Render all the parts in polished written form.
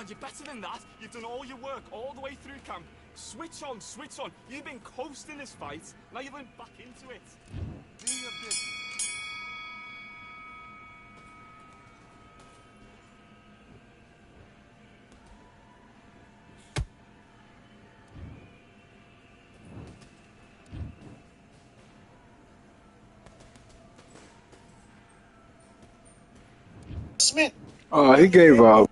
on, you're better than that. You've done all your work all the way through camp. Switch on, switch on. You've been coasting this fight. Now you're going back into it. Do your business. Smith. Oh, he gave up.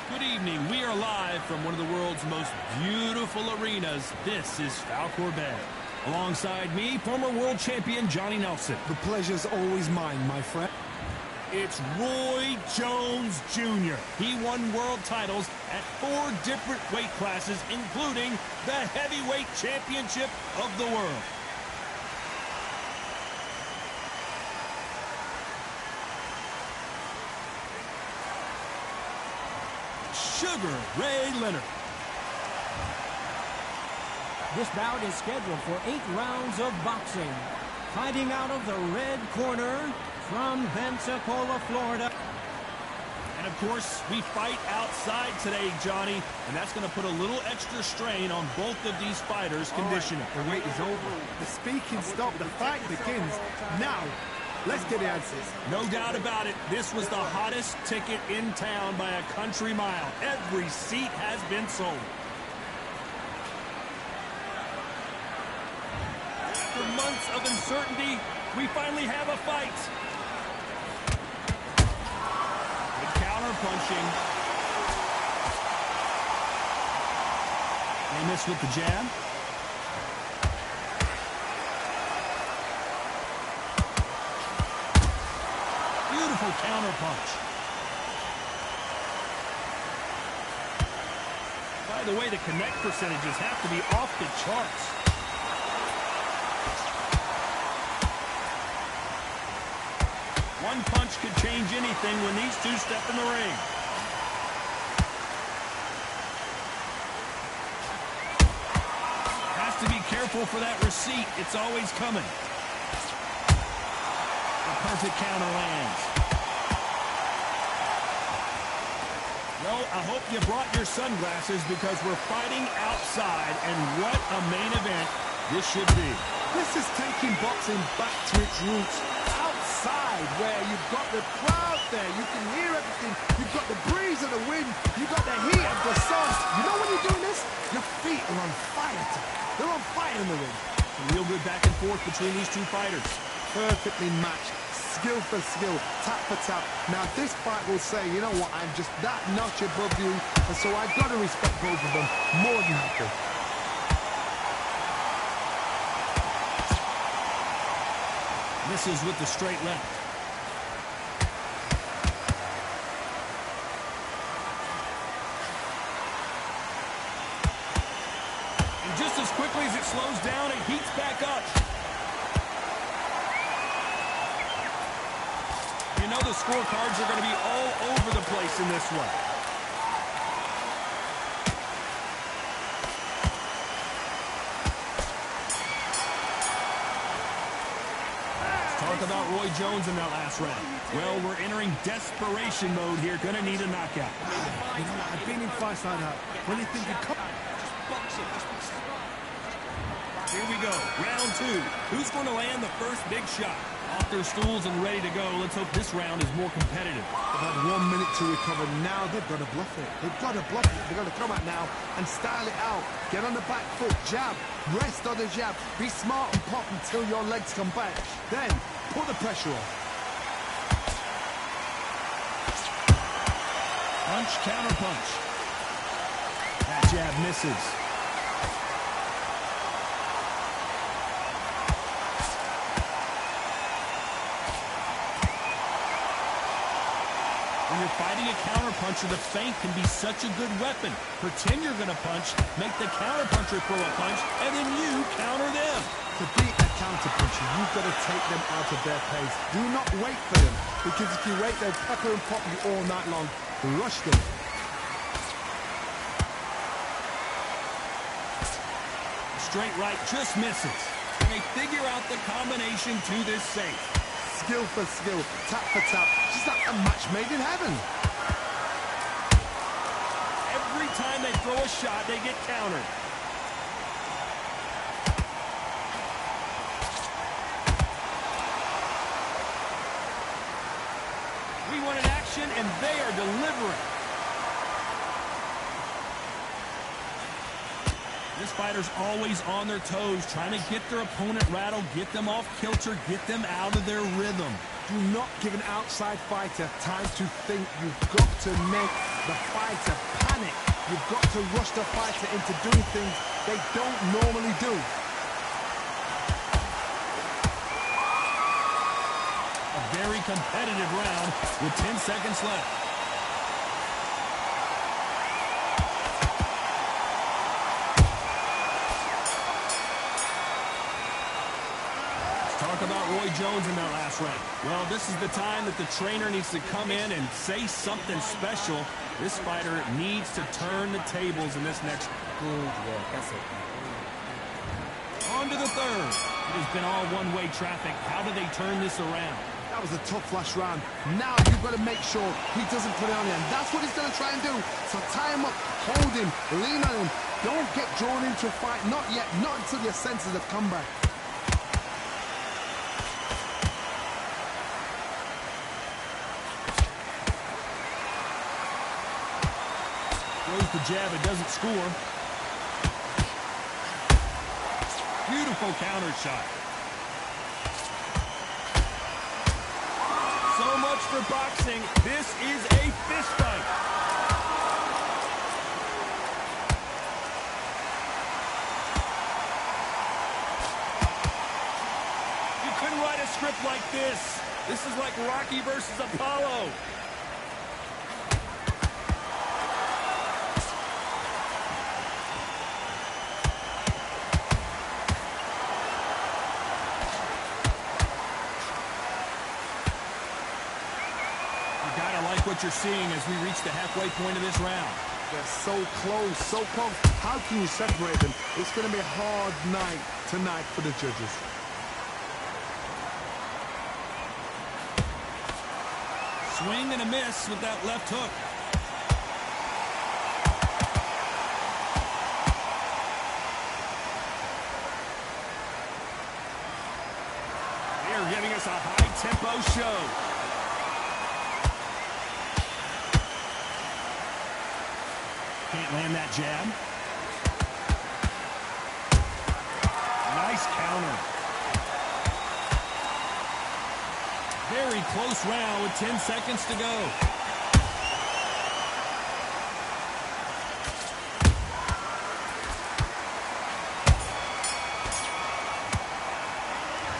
Good evening. We are live from one of the world's most beautiful arenas. This is Falcor Bay. Alongside me, former world champion Johnny Nelson. The pleasure's always mine, my friend. It's Roy Jones Jr. He won world titles at 4 different weight classes, including the heavyweight championship of the world. Sugar Ray Leonard. This bout is scheduled for 8 rounds of boxing. Fighting out of the red corner from Pensacola, Florida. And of course, we fight outside today, Johnny, and that's going to put a little extra strain on both of these fighters' conditioning. Right, the wait is over. The speaking stopped. The fight begins now. Let's get the answers. No doubt about it. This was the hottest ticket in town by a country mile. Every seat has been sold. After months of uncertainty, we finally have a fight. Good counter punching. They miss with the jab. Beautiful counter punch. By the way, the connect percentages have to be off the charts. One punch could change anything when these two step in the ring. Has to be careful for that receipt. It's always coming. The perfect counter lands. Well, I hope you brought your sunglasses because we're fighting outside, and what a main event this should be. This is taking boxing back to its roots. Outside, where you've got the crowd there, you can hear everything. You've got the breeze of the wind. You've got the heat of the sun. You know when you're doing this? Your feet are on fire. They're on fire in the ring. A real good back and forth between these two fighters. Perfectly matched. Skill for skill, tap for tap. Now this fight will say, you know what, I'm just that notch above you, and so I've got to respect both of them more than happy. Misses with the straight left. And just as quickly as it slows down, it heats back up. You know the scorecards are going to be all over the place in this one. Let's talk about Roy Jones in that last round. Well, we're entering desperation mode here. Going to need a knockout. You know, I've been in fights like that. When you think you come... Here we go. Round two. Who's going to land the first big shot? Off their stools and ready to go. Let's hope this round is more competitive. About 1 minute to recover. Now they've got to bluff it. They've got to bluff it. They've got to come out now and style it out. Get on the back foot, jab, rest on the jab. Be smart and pop until your legs come back. Then put the pressure on. Punch, counter punch. That jab misses. When you're fighting a counterpuncher, the feint can be such a good weapon. Pretend you're going to punch, make the counterpuncher throw a punch, and then you counter them. To beat a counterpuncher, you've got to take them out of their pace. Do not wait for them, because if you wait, they'll pepper and pop you all night long. Rush them. Straight right just misses. And they figure out the combination to this safe. Skill for skill, tap for tap. Just like a match made in heaven. Every time they throw a shot, they get countered. We wanted action, and they are delivering. This fighter's always on their toes, trying to get their opponent rattled, get them off kilter, get them out of their rhythm. Do not give an outside fighter time to think. You've got to make the fighter panic. You've got to rush the fighter into doing things they don't normally do. A very competitive round with 10 seconds left. Talk about Roy Jones in that last round. Well, this is the time that the trainer needs to come in and say something special. This fighter needs to turn the tables in this next. Good work, that's it. On to the third. It has been all one-way traffic. How do they turn this around? That was a tough last round. Now you've got to make sure he doesn't put it on him. That's what he's going to try and do. So tie him up, hold him, lean on him. Don't get drawn into a fight. Not yet. Not until your senses have come back. Throws the jab, it doesn't score. Beautiful counter shot. So much for boxing. This is a fist fight. You couldn't write a script like this. This is like Rocky versus Apollo. What you're seeing as we reach the halfway point of this round. They're so close, so close. How can you separate them? It's going to be a hard night tonight for the judges. Swing and a miss with that left hook. They're giving us a high-tempo show. Can't land that jab. Nice counter. Very close round with 10 seconds to go.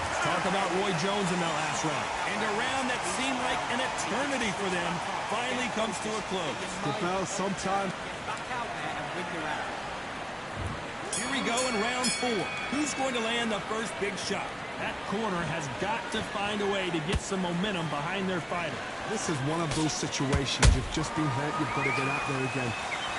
Let's talk about Roy Jones in that last round. And a round that seemed like an eternity for them finally comes to a close. The bell sometime. Back out there and win the round. Here we go in round 4. Who's going to land the first big shot? That corner has got to find a way to get some momentum behind their fighter. This is one of those situations. You've just been hurt. You've got to get out there again.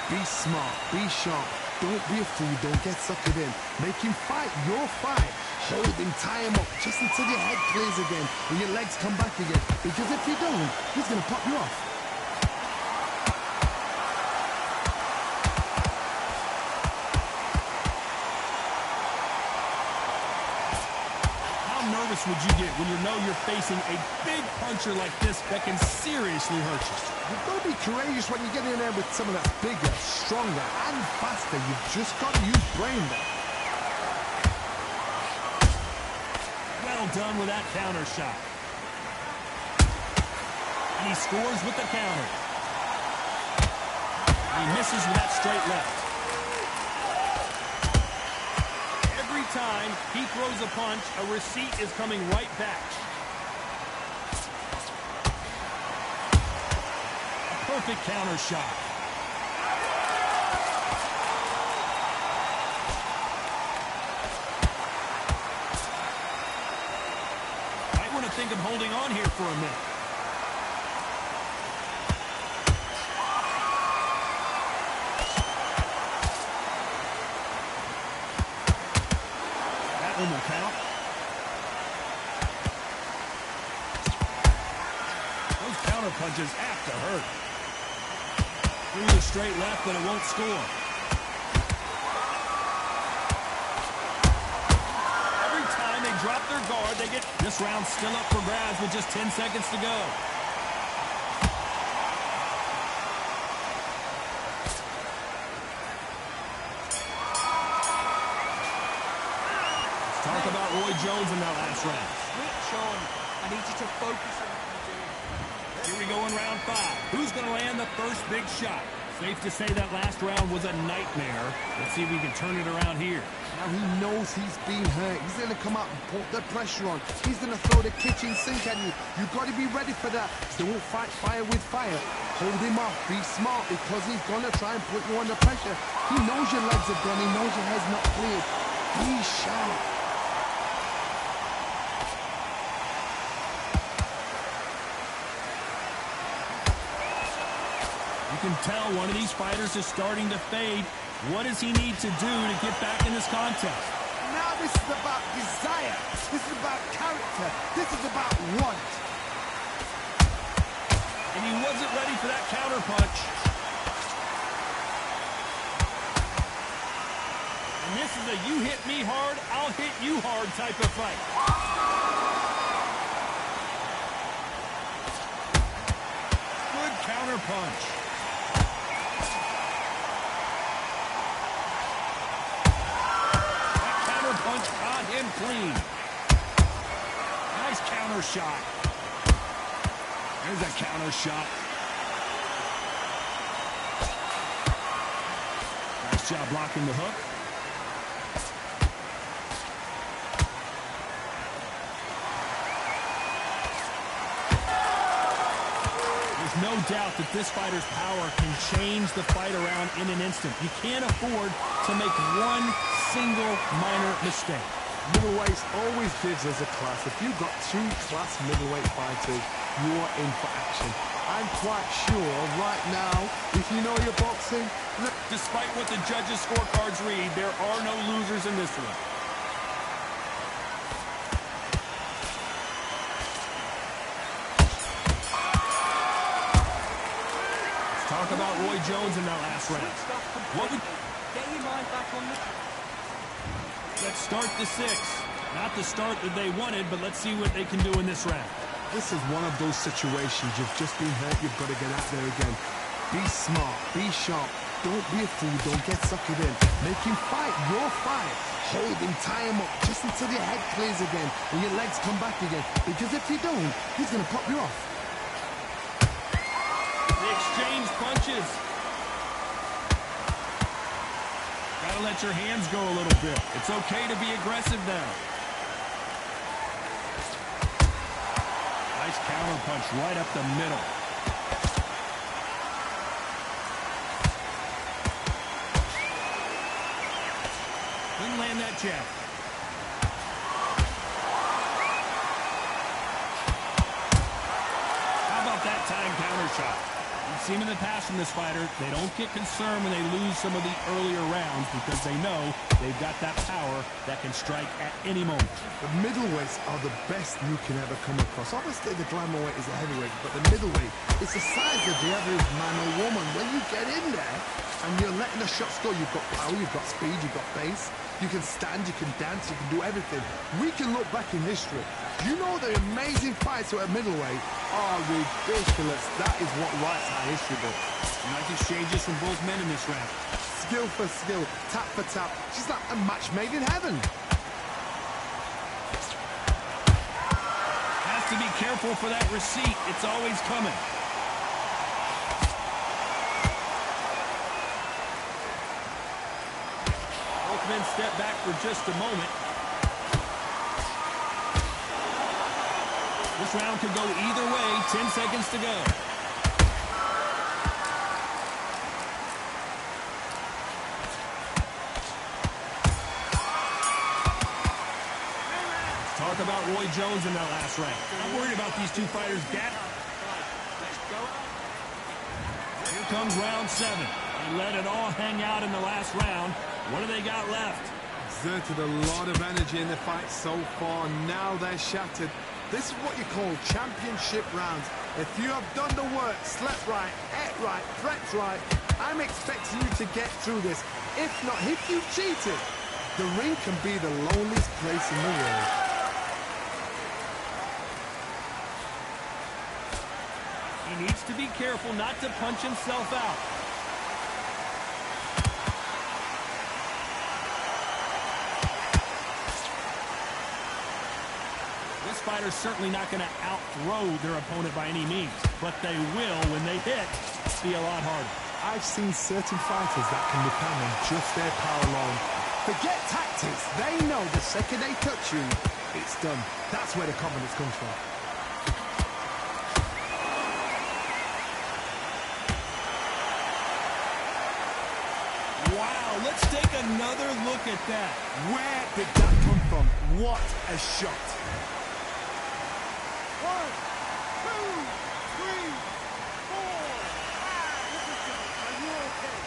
Be smart. Be sharp. Don't be a fool. Don't get suckered in. Make him fight your fight. Hold him. Tie him up just until your head clears again and your legs come back again. Because if you don't, he's going to pop you off. Nervous would you get when you know you're facing a big puncher like this that can seriously hurt you? You've got to be courageous when you get in there with someone that's bigger, stronger, and faster. You've just got to use brain there. Well done with that counter shot. And he scores with the counter. And he misses with that straight left. Time he throws a punch, a receipt is coming right back. A perfect counter shot. Might want to think of holding on here for a minute. One will count. Those counter punches have to hurt. Through the straight left, but it won't score. Every time they drop their guard, they get this round still up for grabs with just 10 seconds to go. Talk about Roy Jones in that last round. Switch on. I need you to focus on what you're doing. Here we go in round 5. Who's going to land the first big shot? Safe to say that last round was a nightmare. Let's see if we can turn it around here. Now he knows he's been hurt. He's going to come out and put the pressure on. He's going to throw the kitchen sink at you. You've got to be ready for that. Don't fight fire with fire. Hold him off. Be smart because he's going to try and put you under pressure. He knows your legs are done. He knows your head's not cleared. Be sharp. You can tell one of these fighters is starting to fade. What does he need to do to get back in this contest? Now this is about desire. This is about character. This is about want. And he wasn't ready for that counter punch. And this is a you hit me hard, I'll hit you hard type of fight. Good counter punch. Punch caught him clean. Nice counter shot. There's a counter shot. Nice job blocking the hook. There's no doubt that this fighter's power can change the fight around in an instant. You can't afford to make one single minor mistake. Middleweights always gives us a class. If you've got 2 class middleweight fighters, you are in for action. I'm quite sure right now, if you know your boxing... Despite what the judges' scorecards read, there are no losers in this one. Talk about Roy Jones in that last round. What would... Get your mind back on the... Let's start the 6th. Not the start that they wanted, but let's see what they can do in this round. This is one of those situations. You've just been hurt. You've got to get out there again. Be smart. Be sharp. Don't be a fool. Don't get suckered in. Make him fight your fight. Hold him, tie him up, just until your head clears again and your legs come back again. Because if you don't, he's going to pop you off. They exchange punches. Gotta let your hands go a little bit. It's okay to be aggressive now. Nice counter punch right up the middle. Didn't land that jab. How about that time counter shot? We've seen in the past from this fighter, they don't get concerned when they lose some of the earlier rounds because they know they've got that power that can strike at any moment. The middleweights are the best you can ever come across. Obviously, the glamour weight is a heavyweight, but the middleweight is the size of the average man or woman. When you get in there and you're letting the shots go, you've got power, you've got speed, you've got pace. You can stand, you can dance, you can do everything. We can look back in history. You know the amazing fights at middleweight are ridiculous. That is what writes our history book. Nice exchanges from both men in this round. Skill for skill, tap for tap. She's like a match made in heaven. Has to be careful for that receipt. It's always coming. Both men step back for just a moment. This round could go either way. 10 seconds to go. Talk about Roy Jones in that last round. I'm worried about these two fighters' gap. Here comes round 7. They let it all hang out in the last round. What do they got left? Exerted a lot of energy in the fight so far. Now they're shattered. This is what you call championship rounds. If you have done the work, slept right, ate right, prepped right, I'm expecting you to get through this. If not, if you cheated, the ring can be the loneliest place in the world. He needs to be careful not to punch himself out. This fighter's certainly not going to out-throw their opponent by any means, but they will, when they hit, be a lot harder. I've seen certain fighters that can depend on just their power alone. Forget tactics. They know the second they touch you, it's done. That's where the confidence comes from. Wow, let's take another look at that. Where did that come from? What a shot. 1, 2, 3, 4, 5. Are you okay?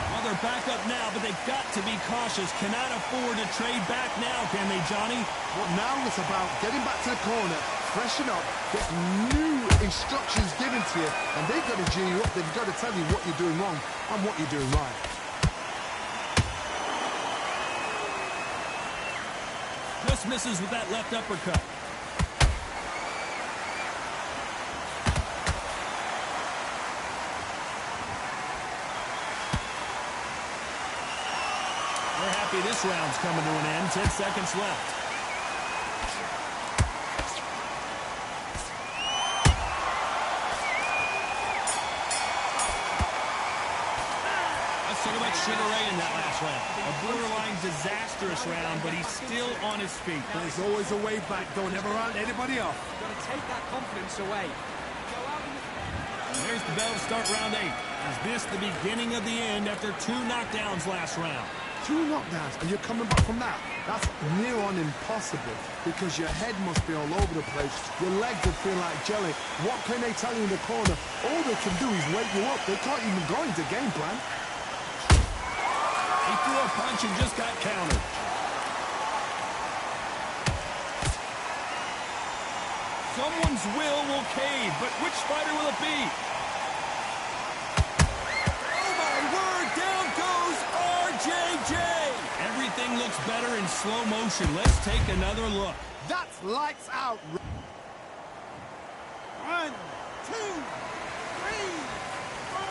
Well, they're back up now, but they've got to be cautious. Cannot afford to trade back now, can they, Johnny? Well, now it's about getting back to the corner, freshen up, get new instructions given to you, and they've got to G you up. They've got to tell you what you're doing wrong and what you're doing right. Just misses with that left uppercut. We're happy this round's coming to an end. 10 seconds left. Let's talk about Sugar Ray in that last round. A borderline disastrous round, but he's still on his feet. There's always a way back. Don't ever round anybody off. Got to take that confidence away. There's the bell to start round 8. Is this the beginning of the end after 2 knockdowns last round? 2 knockdowns, and you're coming back from that. That's near on impossible because your head must be all over the place. Your legs will feel like jelly. What can they tell you in the corner? All they can do is wake you up. They can't even go into game plan. He threw a punch and just got countered. Someone's will cave, but which fighter will it be? Oh my word, down goes RJJ. Everything looks better in slow motion. Let's take another look. That's lights out. 1, 2, 3, 4.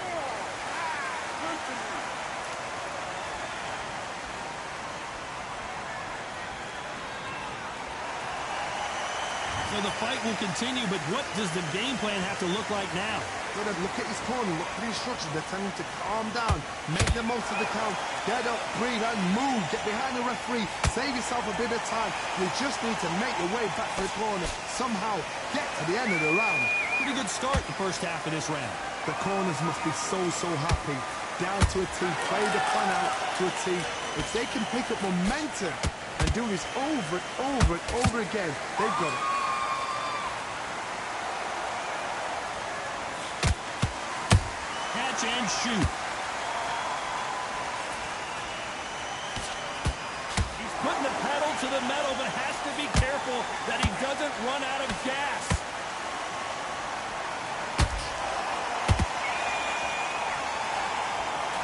So the fight will continue, but what does the game plan have to look like now? Gotta look at his corner, look for the instructions. They're telling him to calm down, make the most of the count, get up, breathe, and move. Get behind the referee, save yourself a bit of time. You just need to make your way back to the corner. Somehow, get to the end of the round. Pretty good start the first half of this round. The corners must be so happy. Down to a T, play the plan out to a T. If they can pick up momentum and do this over and over and over again, they've got it. Catch and shoot. He's putting the pedal to the metal, but has to be careful that he doesn't run out of gas.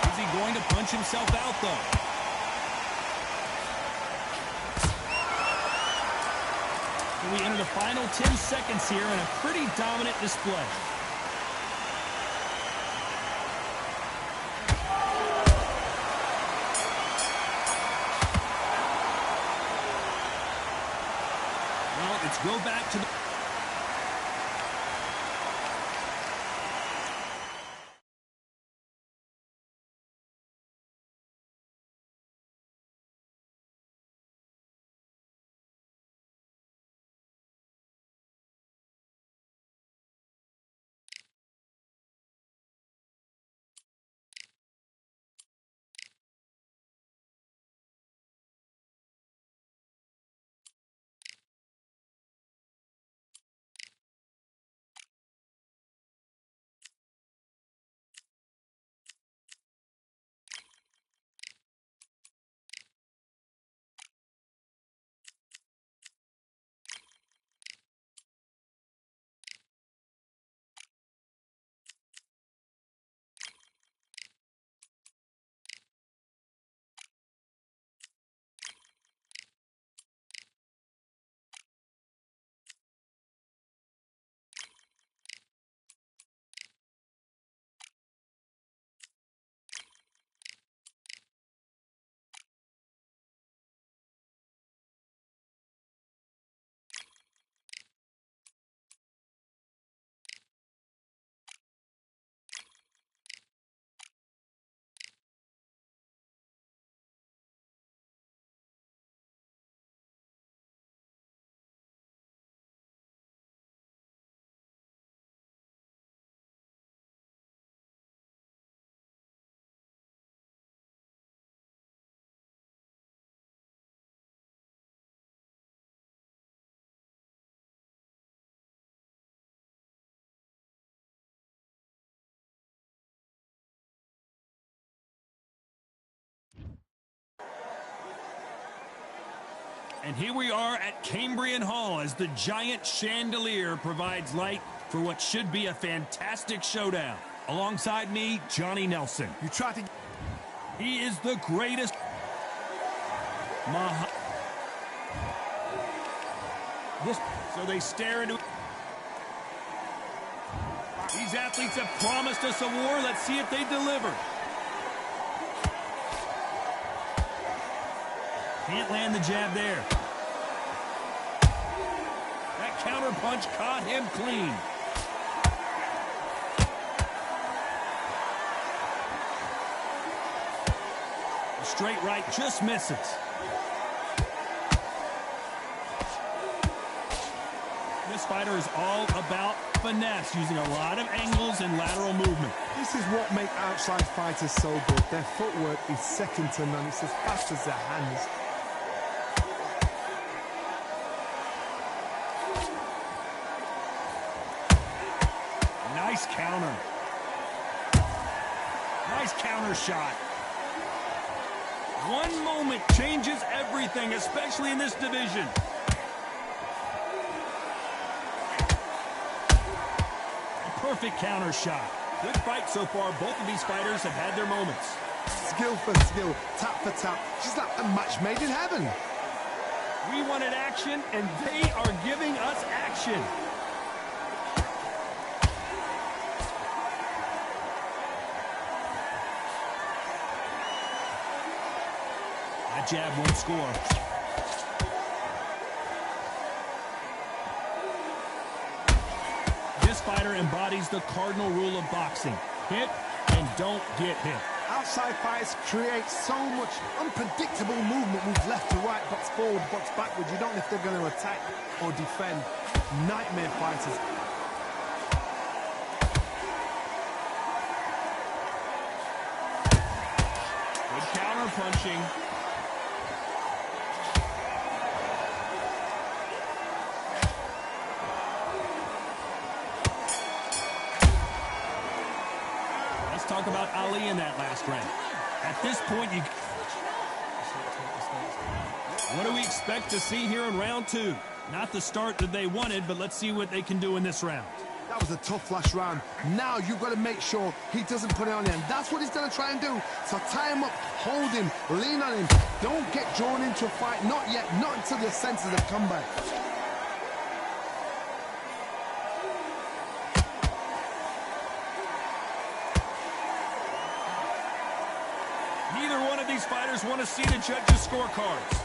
Is he going to punch himself out, though? So we enter the final 10 seconds here in a pretty dominant display. Let's go back to the... And here we are at Cambrian Hall as the giant chandelier provides light for what should be a fantastic showdown. Alongside me, Johnny Nelson. You try to... He is the greatest. So they stare into... These athletes have promised us a war. Let's see if they deliver. Can't land the jab there. That counter punch caught him clean. The straight right just misses. This fighter is all about finesse, using a lot of angles and lateral movement. This is what makes outside fighters so good. Their footwork is second to none. It's as fast as their hands. Nice counter. Nice counter shot. One moment changes everything, especially in this division. Perfect counter shot. Good fight so far. Both of these fighters have had their moments. Skill for skill, tap for tap. She's like a match made in heaven. We wanted action, and they are giving us action. That jab won't score. This fighter embodies the cardinal rule of boxing. Hit and don't get hit. Outside fights create so much unpredictable movement. Moves left to right, box forward, box backwards. You don't know if they're going to attack or defend. Nightmare fighters. Good counter punching. Let's talk about Ali in that last round. At this point, what do we expect to see here in round two? Not the start that they wanted, but let's see what they can do in this round. That was a tough last round. Now you've got to make sure he doesn't put it on him. That's what he's going to try and do. So tie him up, hold him, lean on him. Don't get drawn into a fight. Not yet. Not until your senses have come back. Neither one of these fighters want to see the judges' scorecards.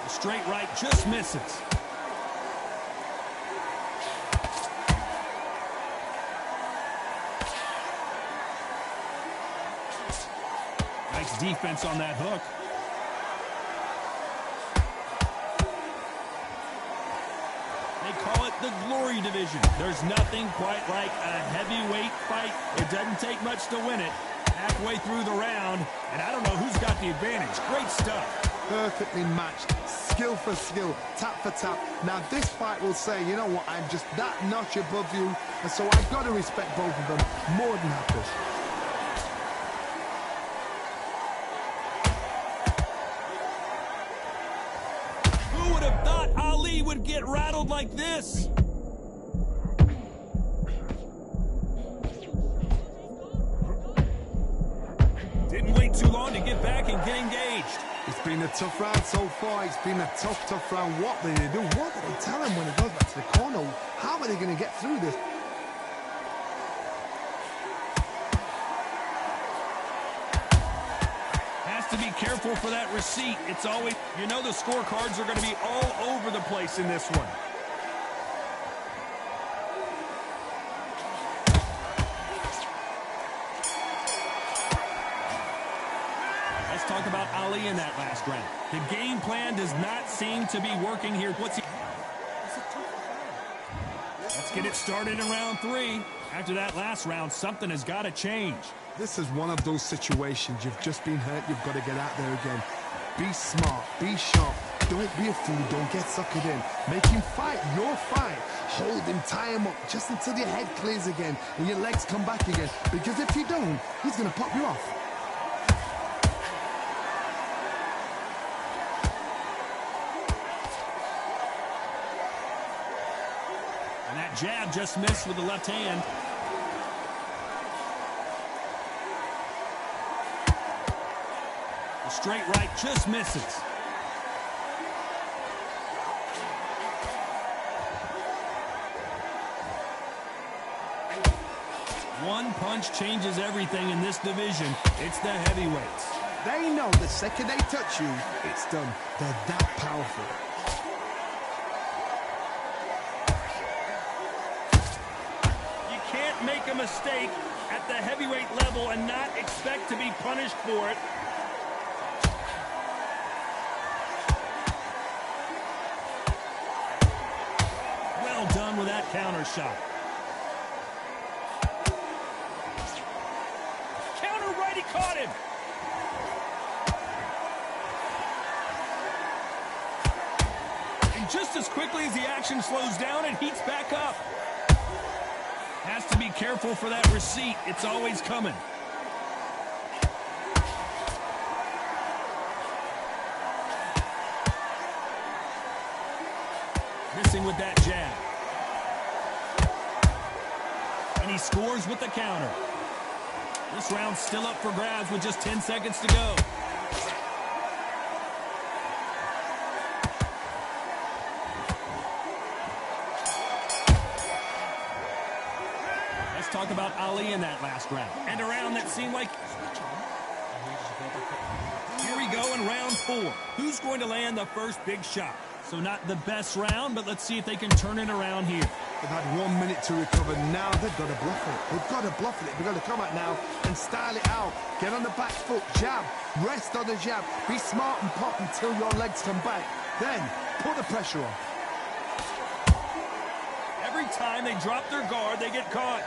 The straight right just misses. Nice defense on that hook. Call it the glory division. There's nothing quite like a heavyweight fight. It doesn't take much to win it. Halfway through the round, and I don't know who's got the advantage. Great stuff. Perfectly matched. Skill for skill, tap for tap. Now this fight will say, you know what, I'm just that notch above you, and so I've got to respect both of them more than happy. Would get rattled like this. Didn't wait too long to get back and get engaged. It's been a tough round so far. It's been a tough round. What do they do? What do they tell him when he goes back to the corner? How are they going to get through this? To be careful for that receipt. It's always, you know, the scorecards are going to be all over the place in this one. Let's talk about Ali in that last round. The game plan does not seem to be working here. Let's get it started in round three. After that last round, something has got to change. This is one of those situations. You've just been hurt. You've got to get out there again. Be smart. Be sharp. Don't be a fool. Don't get suckered in. Make him fight your fight. Hold him, tie him up just until your head clears again and your legs come back again. Because if you don't, he's going to pop you off. And that jab just missed with the left hand. The straight right just misses. One punch changes everything in this division. It's the heavyweights. They know the second they touch you, it's done. They're that powerful. You can't make a mistake at the heavyweight level and not expect to be punished for it. Well done with that counter shot. Counter right, he caught him. And just as quickly as the action slows down, it heats back up. Has to be careful for that receipt. It's always coming. missing with that jab. And he scores with the counter. This round's still up for grabs with just 10 seconds to go. Let's talk about Ali in that last round. And a round that seemed like... Here we go in round 4. Who's going to land the first big shot? So not the best round, but let's see if they can turn it around here. They've had 1 minute to recover. Now they've got to bluff it. They've got to bluff it. They've got to come out now and style it out. Get on the back foot, jab, rest on the jab. Be smart and pop until your legs come back. Then put the pressure on. Every time they drop their guard, they get caught.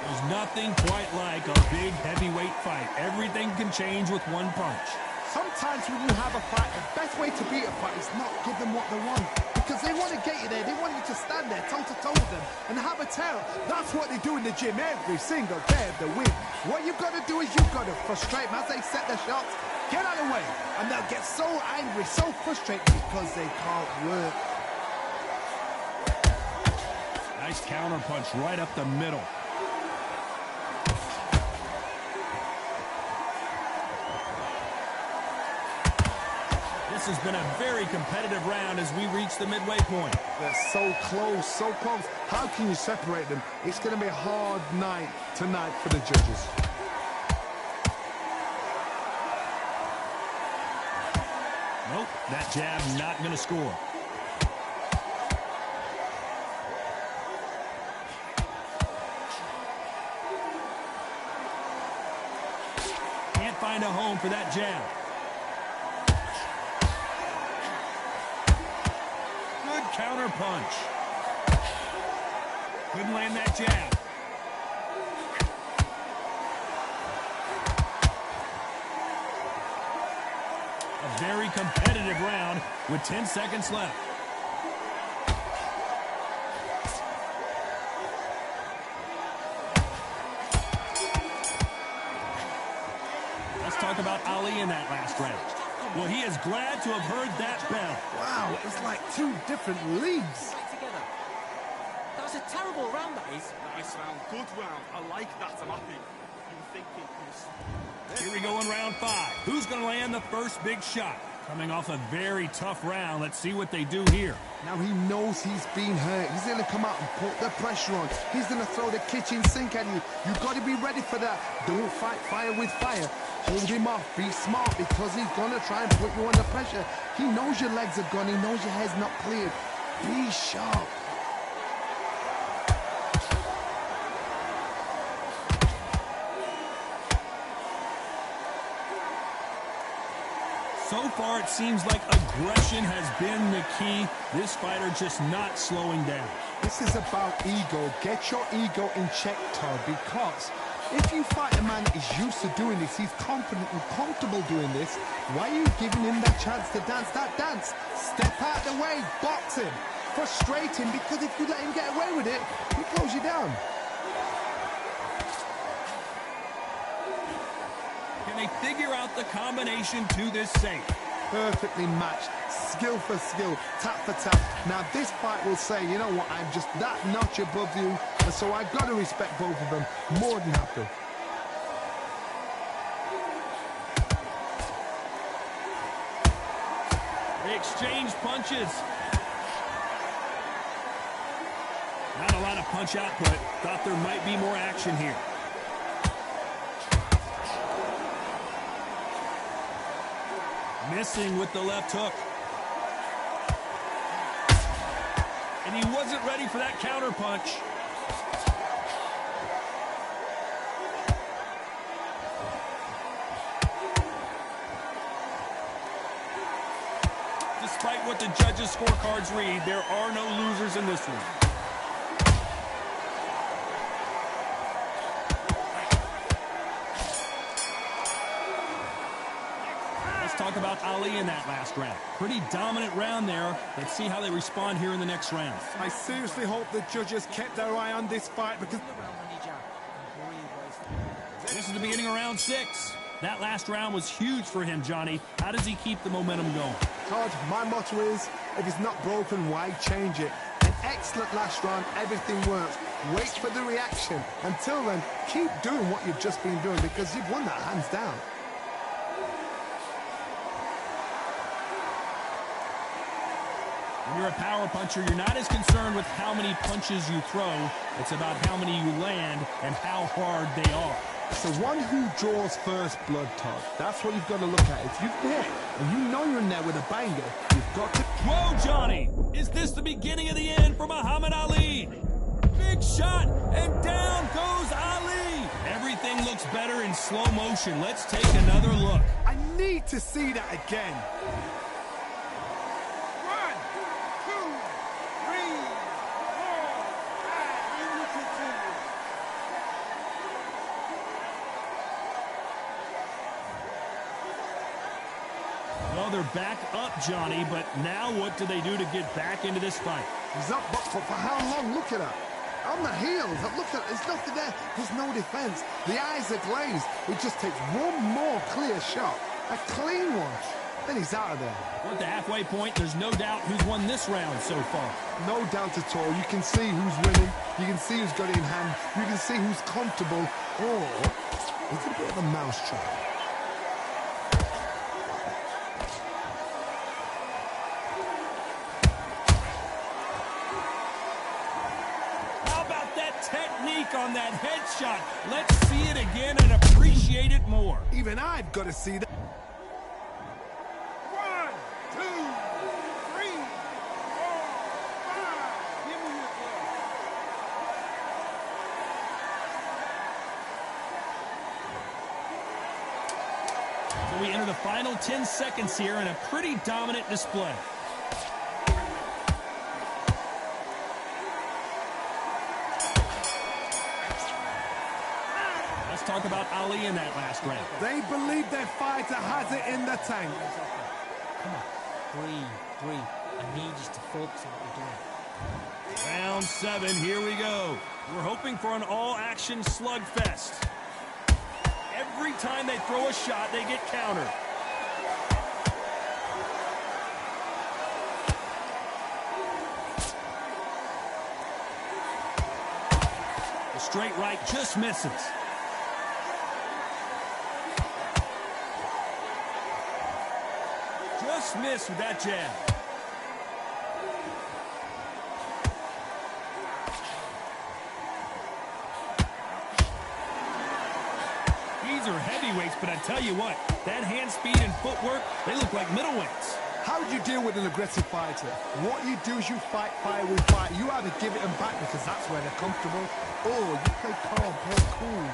There's nothing quite like a big heavyweight fight. Everything can change with one punch. Sometimes when you have a fight, the best way to beat a fight is not give them what they want. Because they want to get you there. They want you to stand there toe-to-toe with them and have a tell. That's what they do in the gym every single day of the week. What you've got to do is you've got to frustrate them as they set their shots. Get out of the way. And they'll get so angry, so frustrated because they can't work. Nice counter punch right up the middle. This has been a very competitive round as we reach the midway point. They're so close, so close. How can you separate them? It's going to be a hard night tonight for the judges. Nope, that jab not going to score. Can't find a home for that jab. Counter punch. Couldn't land that jab. A very competitive round with 10 seconds left. Let's talk about Ali in that last round. Well, he is glad to have heard that bell. Wow, it's like 2 different leagues. That was a terrible round, that is. Nice round, good round. I like that. I'm happy. You thinking Here we go in round 5. Who's going to land the first big shot? Coming off a very tough round. Let's see what they do here. Now he knows he's been hurt. He's going to come out and put the pressure on. He's going to throw the kitchen sink at you. You've got to be ready for that. Don't fight fire with fire. Hold him off. Be smart because he's going to try and put you under pressure. He knows your legs are gone. He knows your head's not cleared. Be sharp. So far, it seems like aggression has been the key. This fighter just not slowing down. This is about ego. Get your ego in check, Todd, because if you fight a man that is used to doing this, he's confident and comfortable doing this, why are you giving him that chance to dance that dance? Step out the way, box him, frustrate him, because if you let him get away with it, he close you down. Can they figure out the combination to this safe? Perfectly matched, skill for skill, tap for tap. Now this fight will say, you know what, I'm just that notch above you, and so I've got to respect both of them more than happy. They exchange punches. Not a lot of punch output. Thought there might be more action here. Missing with the left hook. And he wasn't ready for that counter punch. Despite what the judges' scorecards read, there are no losers in this one. Talk about Ali in that last round. Pretty dominant round there. Let's see how they respond here in the next round. I seriously hope the judges kept their eye on this fight because this is the beginning of round 6. That last round was huge for him, Johnny. How does he keep the momentum going? Todd, my motto is, if it's not broken, why change it? An excellent last round, everything works. Wait for the reaction. Until then, keep doing what you've just been doing because you've won that hands down. When you're a power puncher, you're not as concerned with how many punches you throw. It's about how many you land and how hard they are. It's the one who draws first blood, Todd. That's what you've got to look at. If you've hit and you know you're in there with a banger, you've got to... Whoa, Johnny! Is this the beginning of the end for Muhammad Ali? Big shot, and down goes Ali! Everything looks better in slow motion. Let's take another look. I need to see that again. 1, 2, 3, 4, 5, and we continue. Well, they're back up, Johnny, but now what do they do to get back into this fight? He's up, but for how long? Look at her. On the heels. Look at, there's nothing there. There's no defense. The eyes are glazed. It just takes one more clear shot. A clean one. Then he's out of there. We're at the halfway point. There's no doubt who's won this round so far. No doubt at all. You can see who's winning. You can see who's got it in hand. You can see who's comfortable. Or it's a bit of a mousetrap. Technique on that headshot. Let's see it again and appreciate it more. Even I've got to see that. 1, 2, 3, 4, 5. Give me your So we enter the final 10 seconds here in a pretty dominant display. Talk about Ali in that last round. They believe their fighter has it in the tank. Come on. Breathe. I need you to focus on what you're doing. Round 7, here we go. We're hoping for an all-action slugfest. Every time they throw a shot, they get countered. The straight right just misses. Just missed with that jab. These are heavyweights, but I tell you what, that hand speed and footwork, they look like middleweights. How do you deal with an aggressive fighter? What you do is you fight fire with fire. You either give it them back because that's where they're comfortable, or you play calm, play cool.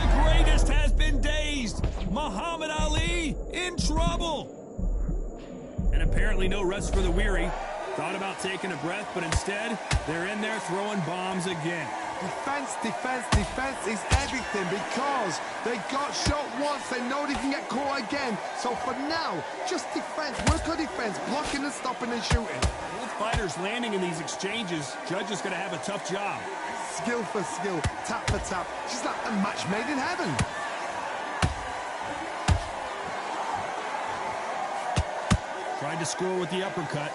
The greatest has been dazed. Muhammad Ali in trouble. And apparently no rest for the weary. Thought about taking a breath, but instead, they're in there throwing bombs again. Defense is everything because they got shot once. They know they can get caught again. So for now, just defense. Work on defense, blocking and stopping and shooting. Both fighters landing in these exchanges. Judge is going to have a tough job. Skill for skill, tap for tap. Just like a match made in heaven. Tried to score with the uppercut.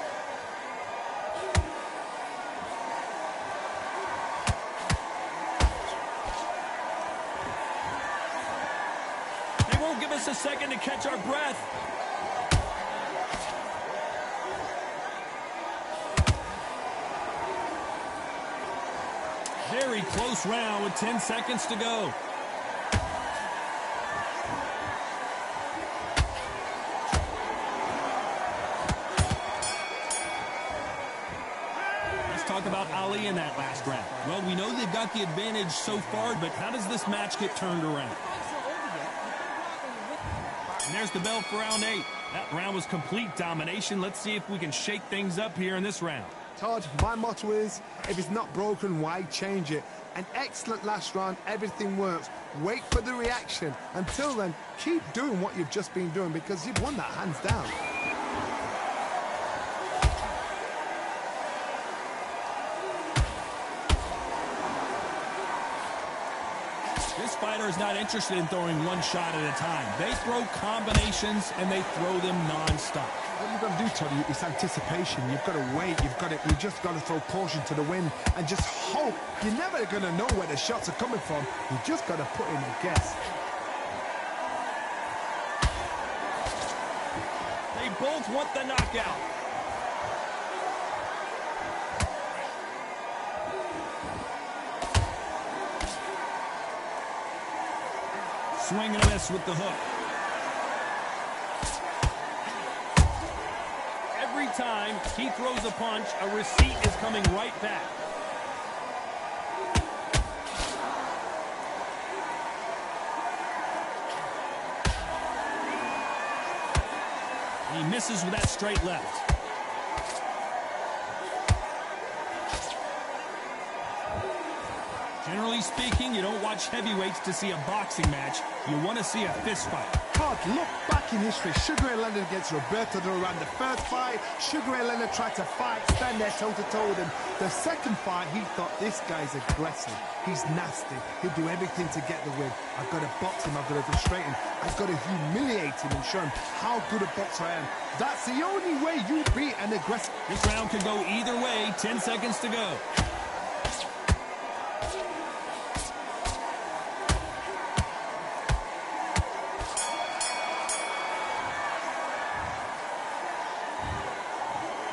They won't give us a second to catch our breath. Very close round with 10 seconds to go. Talk about Ali in that last round. Well, we know they've got the advantage so far, but how does this match get turned around? And there's the bell for round 8. That round was complete domination. Let's see if we can shake things up here in this round. Todd, my motto is, if it's not broken, why change it? An excellent last round, everything works. Wait for the reaction. Until then, keep doing what you've just been doing because you've won that hands down. This fighter is not interested in throwing one shot at a time. They throw combinations, and they throw them non-stop. What you've got to do, Tony, is anticipation. You've got to wait. You just got to throw caution to the wind and just hope. You're never going to know where the shots are coming from. You just got to put in a guess. They both want the knockout. Swing and a miss with the hook. Every time he throws a punch, a receipt is coming right back. He misses with that straight left. Generally speaking, you don't watch heavyweights to see a boxing match. You want to see a fist fight. Todd, look back in history. Sugar Ray Leonard against Roberto Duran. The first fight, Sugar Ray Leonard tried to fight, stand there toe-to-toe with him. The second fight, he thought, this guy's aggressive. He's nasty. He'll do everything to get the win. I've got to box him. I've got to frustrate him. I've got to humiliate him and show him how good a boxer I am. That's the only way you beat an aggressive. This round could go either way. 10 seconds to go.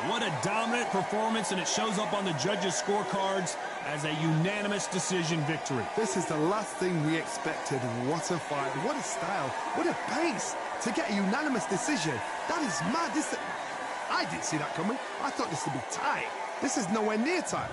What a dominant performance, and it shows up on the judges' scorecards as a unanimous decision victory. This is the last thing we expected. What a fight. What a style. What a pace to get a unanimous decision. That is mad. I didn't see that coming. I thought this would be tight. This is nowhere near tight.